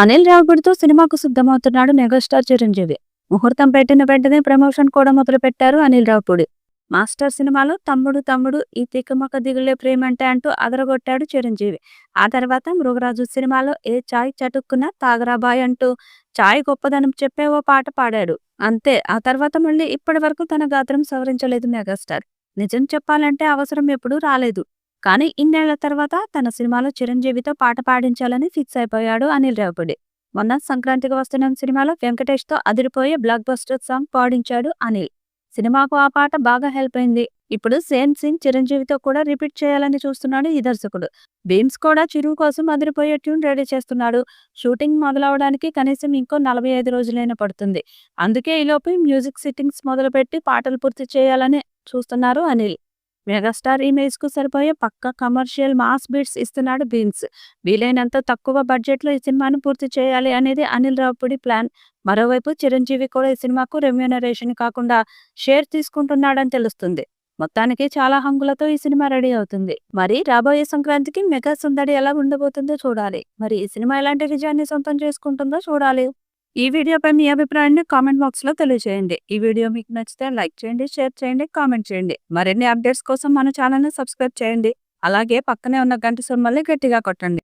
అనిల్ రావిపూడితో సినిమాకు సిద్ధమవుతున్నాడు మెగాస్టార్ చిరంజీవి. ముహూర్తం పెట్టిన వెంటనే ప్రమోషన్ కూడా మొదలుపెట్టారు అనిల్ రావిపూడి. మాస్టర్ సినిమాలో తమ్ముడు తమ్ముడు ఈ తికమక దిగులే ప్రేమంటే అంటూ అదరగొట్టాడు చిరంజీవి. ఆ తర్వాత మృగరాజు సినిమాలో ఏ చాయ్ చటుక్కున తాగరాబాయ్ అంటూ చాయ్ గొప్పదనం చెప్పే ఓ పాట పాడాడు. అంతే, ఆ తర్వాత మళ్ళీ ఇప్పటి వరకు తన గాత్రం సవరించలేదు మెగాస్టార్. నిజం చెప్పాలంటే అవసరం ఎప్పుడూ రాలేదు. కానీ ఇన్నేళ్ల తర్వాత తన సినిమాలో చిరంజీవితో పాట పాడించాలని ఫిక్స్ అయిపోయాడు అనిల్ రావిపూడి. మొన్న సంక్రాంతికి వస్తున్నాం సినిమాలో వెంకటేష్ తో అదిరిపోయే బ్లాక్ బస్టర్ సాంగ్ పాడించాడు అనిల్. సినిమాకు ఆ పాట బాగా హెల్ప్ అయింది. ఇప్పుడు సేమ్ సీన్ చిరంజీవితో కూడా రిపీట్ చేయాలని చూస్తున్నాడు ఈ దర్శకుడు. బీమ్స్ కూడా చిరు కోసం అదిరిపోయే ట్యూన్ రెడీ చేస్తున్నాడు. షూటింగ్ మొదలవడానికి కనీసం ఇంకో 45 రోజులైనా పడుతుంది. అందుకే ఈలోపు మ్యూజిక్ సిట్టింగ్స్ మొదలుపెట్టి పాటలు పూర్తి చేయాలని చూస్తున్నారు అనిల్. మెగాస్టార్ ఇమేజ్ కు సరిపోయే పక్క కమర్షియల్ మాస్ బీట్స్ ఇస్తున్నాడు బీన్స్. వీలైనంత తక్కువ బడ్జెట్ లో ఈ సినిమాను పూర్తి చేయాలి అనేది అనిల్ రావిపూడి ప్లాన్. మరోవైపు చిరంజీవి కూడా ఈ సినిమాకు రెమ్యూనరేషన్ కాకుండా షేర్ తీసుకుంటున్నాడని తెలుస్తుంది. మొత్తానికి చాలా హంగులతో ఈ సినిమా రెడీ అవుతుంది. మరి రాబోయే సంక్రాంతికి మెగా సందడి ఎలా ఉండబోతుందో చూడాలి. మరి ఈ సినిమా ఎలాంటి విజయాన్ని సొంతం చేసుకుంటుందో చూడాలి. ఈ వీడియోపై మీ అభిప్రాయాన్ని కామెంట్ బాక్స్ లో తెలియజేయండి. ఈ వీడియో మీకు నచ్చితే లైక్ చేయండి, షేర్ చేయండి, కామెంట్ చేయండి. మరిన్ని అప్డేట్స్ కోసం మన ఛానల్ ని సబ్స్క్రైబ్ చేయండి. అలాగే పక్కనే ఉన్న గంట సింబల్ని గట్టిగా కొట్టండి.